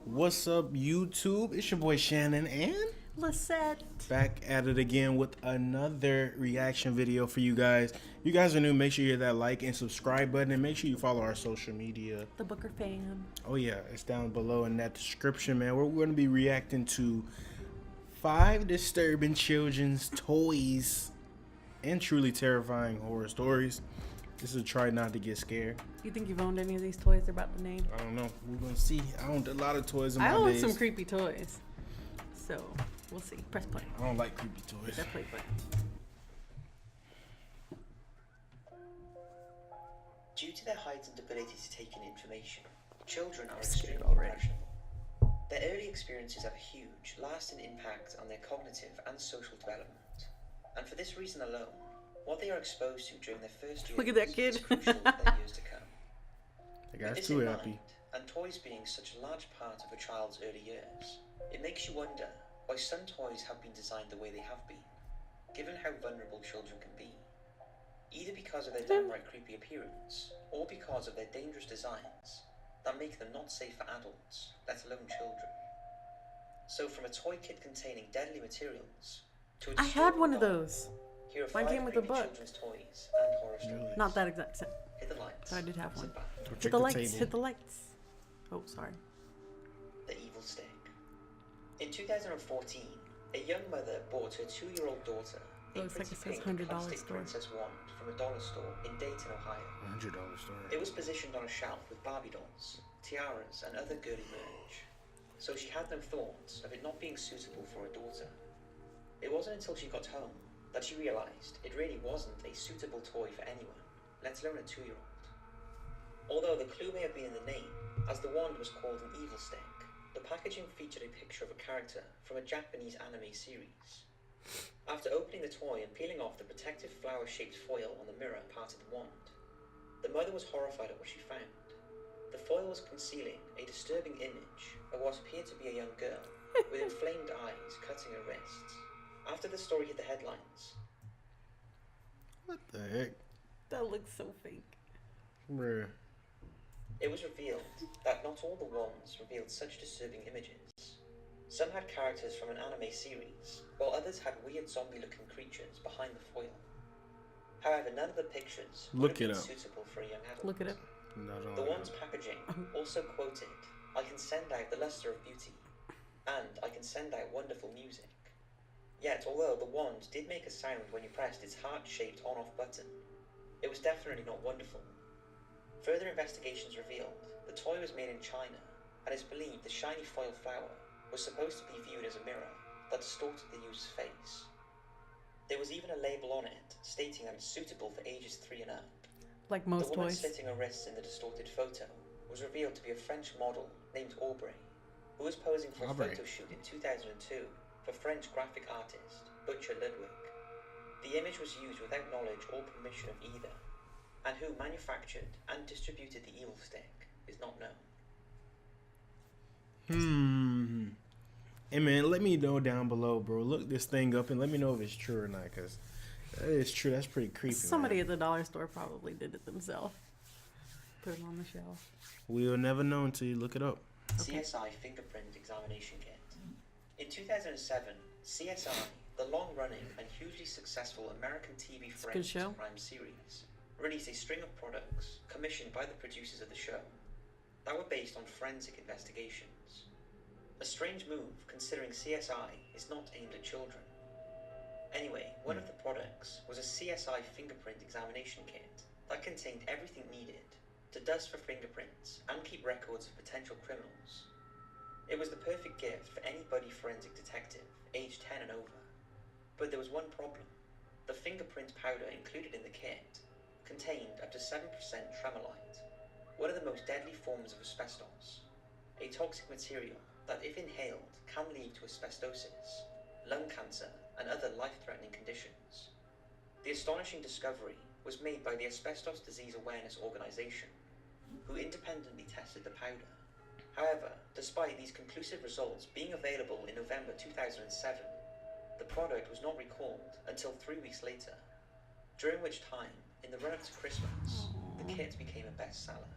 What's up, YouTube? It's your boy Shannon and Lesette. back at it again with another reaction video for you guys. You guys are new, make sure you hit that like and subscribe button and make sure you follow our social media. The Booker fam. Oh yeah, it's down below in that description, man. We're going to be reacting to 5 disturbing children's toys and truly terrifying horror stories. This is a try not to get scared. You think you've owned any of these toys they're about to name? I don't know. We're going to see. I owned a lot of toys in my I own days. some creepy toys. So, we'll see. Press play. I don't like creepy toys. Press play button. Due to their heightened ability to take in information, children are Scared extremely already. impressionable. Their early experiences have a huge, lasting impact on their cognitive and social development. And for this reason alone, what they are exposed to during their first years Look at that is kid. crucial for their years to come. The With guy's this too in happy. mind, and toys being such a large part of a child's early years, it makes you wonder why some toys have been designed the way they have been, given how vulnerable children can be. Either because of their downright creepy appearance, or because of their dangerous designs that make them not safe for adults, let alone children. So from a toy kit containing deadly materials to a I had one of doll, those. here are Mine 5 came with a creepy book. children's toys and horror stories. Not that exact set. Hit the lights. But I did have one. Sit back. Go Hit check the the lights. table. Hit the lights. Oh, sorry. The Evil Stick. In 2014, a young mother bought her 2-year-old daughter a Looks like pretty it says pink $100 plastic store. princess wand from a dollar store in Dayton, Ohio. $100 store. It was positioned on a shelf with Barbie dolls, tiaras, and other girly merch, so she had no thoughts of it not being suitable for a daughter. It wasn't until she got home that she realized it really wasn't a suitable toy for anyone, let alone a 2-year-old. Although the clue may have been in the name, as the wand was called an evil stick, the packaging featured a picture of a character from a Japanese anime series. After opening the toy and peeling off the protective flower-shaped foil on the mirror part of the wand, the mother was horrified at what she found. The foil was concealing a disturbing image of what appeared to be a young girl with inflamed eyes cutting her wrists. After the story hit the headlines, What the heck? That looks so fake. Bruh. it was revealed that not all the wands revealed such disturbing images. Some had characters from an anime series, while others had weird zombie-looking creatures behind the foil. However, none of the pictures would Look have it been up. suitable for a young adult. Look at it. Not all The of wand's it. packaging also quoted, "I can send out the luster of beauty, and I can send out wonderful music." Yet, although the wand did make a sound when you pressed its heart-shaped on-off button, it was definitely not wonderful. Further investigations revealed the toy was made in China, and it's believed the shiny foil flower was supposed to be viewed as a mirror that distorted the user's face. There was even a label on it stating that it's suitable for ages 3 and up. Like The most woman toys. slitting her wrists in the distorted photo was revealed to be a French model named Aubrey, who was posing for a Aubrey. photo shoot in 2002 for French graphic artist Butcher Ludwig. The image was used without knowledge or permission of either, and who manufactured and distributed the evil stick is not known. Hey man, let me know down below, bro. Look this thing up and let me know if it's true or not, because that is true. That's pretty creepy. Somebody man. at the dollar store probably did it themselves. Put it on the shelf. We'll never know until you look it up. Okay. CSI Fingerprint Examination Kit. In 2007, CSI, the long-running and hugely successful American TV a good forensics show. crime series, released a string of products commissioned by the producers of the show that were based on forensic investigations. A strange move, considering CSI is not aimed at children. Anyway, one of the products was a CSI fingerprint examination kit that contained everything needed to dust for fingerprints and keep records of potential criminals. It was the perfect gift for any buddy forensic detective aged 10 and over. But there was one problem. The fingerprint powder included in the kit contained up to 7% tremolite, one of the most deadly forms of asbestos, a toxic material that, if inhaled, can lead to asbestosis, lung cancer, and other life-threatening conditions. The astonishing discovery was made by the Asbestos Disease Awareness Organization, who independently tested the powder. However, despite these conclusive results being available in November 2007, the product was not recalled until 3 weeks later, during which time, in the run-up to Christmas, the kit became a bestseller.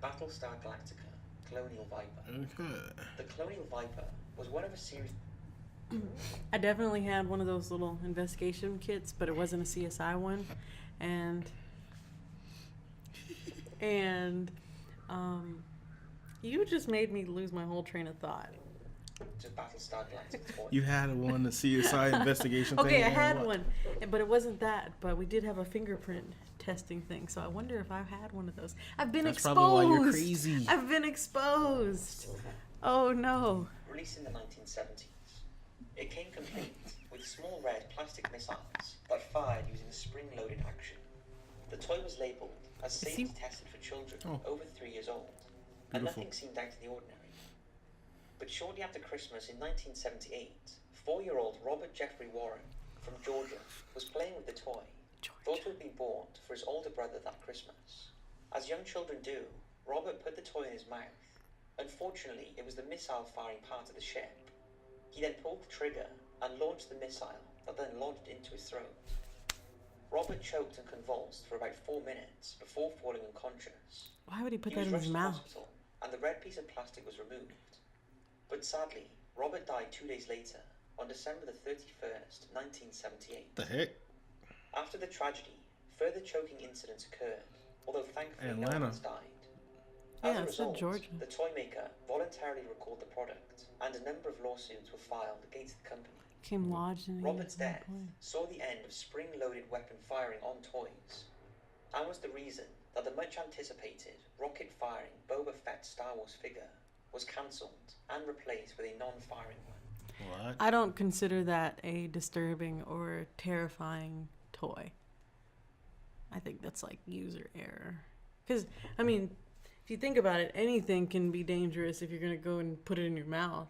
Battlestar Galactica, Colonial Viper. Okay. The Colonial Viper was one of a series. I definitely had one of those little investigation kits, but it wasn't a CSI one, and you just made me lose my whole train of thought. To Battlestar Galactica toy. You had one, the CSI investigation thing. Okay, I and had what? one, but it wasn't that. But we did have a fingerprint testing thing, so I wonder if I've had one of those. I've been That's exposed. probably why you're crazy. I've been exposed. Oh no. Released in the 1970s, it came complete with small red plastic missiles that fired using a spring-loaded action. The toy was labelled as safety tested for children over 3 years old, and Beautiful. nothing seemed out of the ordinary. But shortly after Christmas in 1978, 4-year-old Robert Jeffrey Warren from Georgia was playing with the toy, thought to have been bought for his older brother that Christmas. As young children do, Robert put the toy in his mouth. Unfortunately, it was the missile-firing part of the ship. He then pulled the trigger and launched the missile that then lodged into his throat. Robert choked and convulsed for about 4 minutes before falling unconscious. Why would he put He that was in his rushed to mouth? hospital, and the red piece of plastic was removed. But sadly, Robert died 2 days later, on December the 31st, 1978. The heck? After the tragedy, further choking incidents occurred, although thankfully no Atlanta. one has died. Yeah, As a it said result, Georgia. the toy maker voluntarily recalled the product, and a number of lawsuits were filed against the company. Came lodged in Robert's his death mouth. saw the end of spring-loaded weapon firing on toys, and was the reason that the much-anticipated rocket-firing Boba Fett Star Wars figure was cancelled and replaced with a non-firing one. What? I don't consider that a disturbing or terrifying toy. I think that's like user error. Because, I mean, if you think about it, anything can be dangerous if you're going to go and put it in your mouth.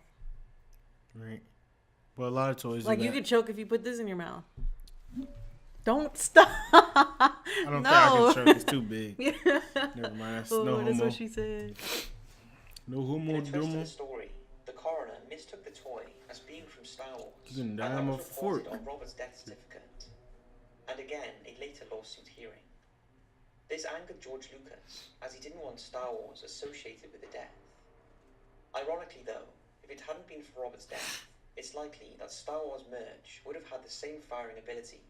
Right. Well, a lot of toys. Like, do you that. could choke if you put this in your mouth. Don't stop. I don't think I can choke. It's too big. Yeah. Never mind. That's Oh, no that's homo. what she said. No In homo a twist to domo. the story, the coroner mistook the toy as being from Star Wars, You can and die that him was off a fork. reported on Robert's death certificate, and again a later lawsuit hearing. This angered George Lucas, as he didn't want Star Wars associated with the death. Ironically though, if it hadn't been for Robert's death, it's likely that Star Wars merch would have had the same firing ability,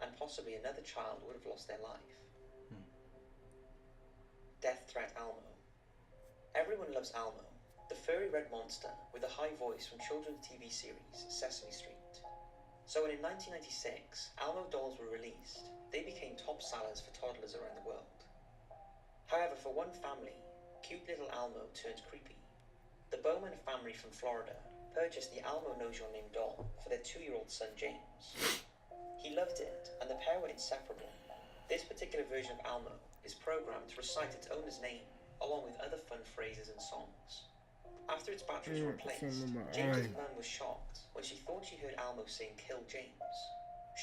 and possibly another child would have lost their life. Death Threat Almo. Everyone loves Almo, the furry red monster with a high voice from children's TV series Sesame Street. So when in 1996 Almo dolls were released, they became top sellers for toddlers around the world. However, for one family, cute little Almo turned creepy. The Bowman family from Florida purchased the Almo Knows Your Name doll for their 2-year-old son James. He loved it, and the pair were inseparable. This particular version of Almo is programmed to recite its owner's name, along with other fun phrases and songs. After its batteries were replaced, James's mum was shocked when she thought she heard Almo saying "Kill James."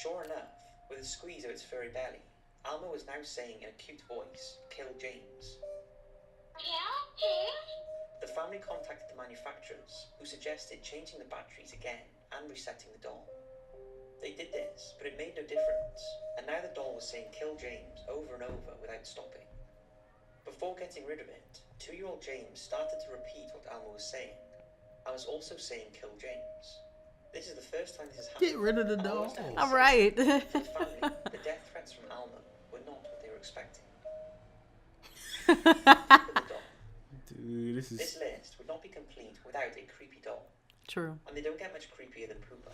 Sure enough, with a squeeze of its furry belly, Almo was now saying in a cute voice, "Kill James." The family contacted the manufacturers, who suggested changing the batteries again and resetting the doll. They did this, but it made no difference, and now the doll was saying "Kill James" over and over without stopping. Before getting rid of it, 2-year-old James started to repeat what Almo was saying, and was also saying "Kill James." This is the first time this has happened. Get rid of the and doll. almost every All right. For the family, the death threats from Almo were not what they were expecting. With the doll. Dude, this This is. list would not be complete without a creepy doll, True. and they don't get much creepier than Poopa.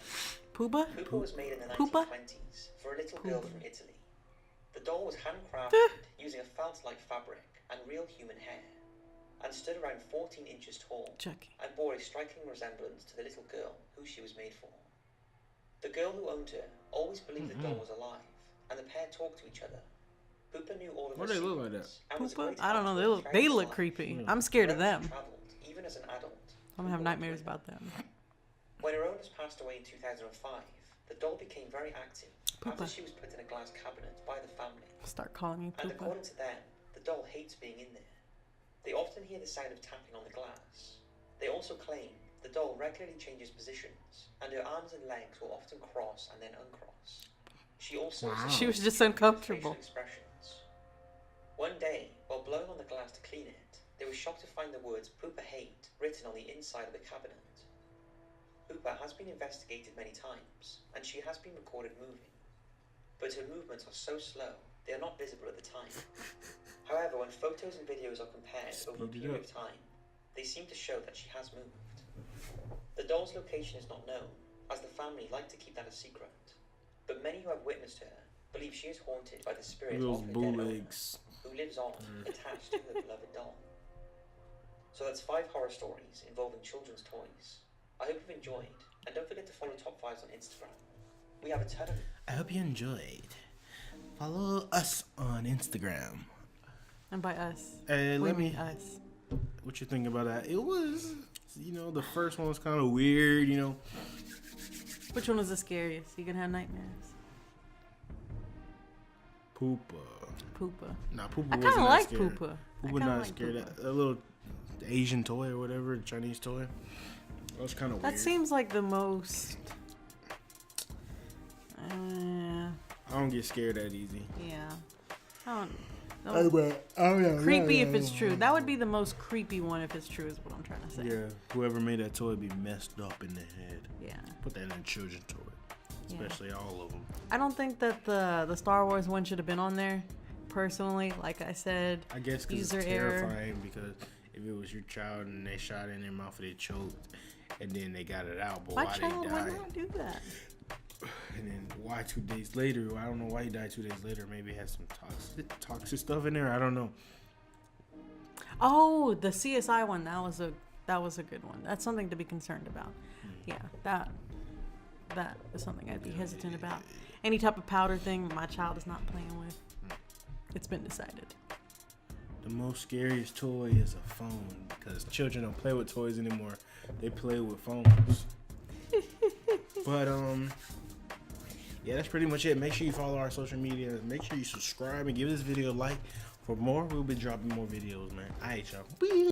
Pooba? Poopa was made in the Poopa? 1920s for a little girl Poopa. from Italy. The doll was handcrafted using a felt-like fabric and real human hair, and stood around 14 inches tall, Chucky. and bore a striking resemblance to the little girl who she was made for. The girl who owned her always believed the doll was alive, and the pair talked to each other. Poopa knew all of Why her they look like secrets, and was a Poopa? great I don't know. help They throughout look her life. creepy. I'm scared of Wherever them. she travelled, even as an adult. I'm gonna have Poopa nightmares went with her. about them. When her owners passed away in 2005, the doll became very active Poopa. after she was put in a glass cabinet by the family. Start calling you And Poopa. according to them, the doll hates being in there. They often hear the sound of tapping on the glass. They also claim the doll regularly changes positions, and her arms and legs will often cross and then uncross. She also She was just facial uncomfortable. expressions. One day, while blowing on the glass to clean it, shocked to find the words Poopa hate written on the inside of the cabinet. Poopa has been investigated many times, and she has been recorded moving. But her movements are so slow, they are not visible at the time. However, when photos and videos are compared over a period of time, they seem to show that she has moved. The doll's location is not known, as the family like to keep that a secret. But many who have witnessed her believe she is haunted by the spirit of her dead owner, who lives on, attached to her beloved doll. So that's 5 horror stories involving children's toys. I hope you've enjoyed, and don't forget to follow Top 5s on Instagram. We have a ton of... I hope you enjoyed. Follow us on Instagram. And by us, Hey, we let mean me. us. What you think about that? It was, the first one was kind of weird, Which one was the scariest? You gonna have nightmares? Poopa. Poopa. Nah, Poopa I wasn't kind of that like scared. Poopa. Poopa not scared. A little Asian toy or whatever, Chinese toy. That was kind of weird. That seems like the most. I don't get scared that easy. Yeah. I don't. Creepy if it's true. That would be the most creepy one if it's true, is what I'm trying to say. Yeah, whoever made that toy be messed up in the head. Yeah. Put that in a children's toy, especially all of them. I don't think that the Star Wars one should have been on there. Personally, like I said, I guess because user it's error. terrifying. Because if it was your child and they shot it in their mouth and they choked, and then they got it out, but My why child they would died? not do that. And then why 2 days later? I don't know why he died 2 days later. Maybe it had some toxic stuff in there. I don't know. Oh, the CSI one. That was a good one. That's something to be concerned about. Yeah, that is something I'd be hesitant about. Any type of powder thing, my child is not playing with. It's been decided. The most scariest toy is a phone because children don't play with toys anymore. They play with phones. But yeah, that's pretty much it. Make sure you follow our social media. Make sure you subscribe and give this video a like. For more, we'll be dropping more videos, man. Alright, y'all.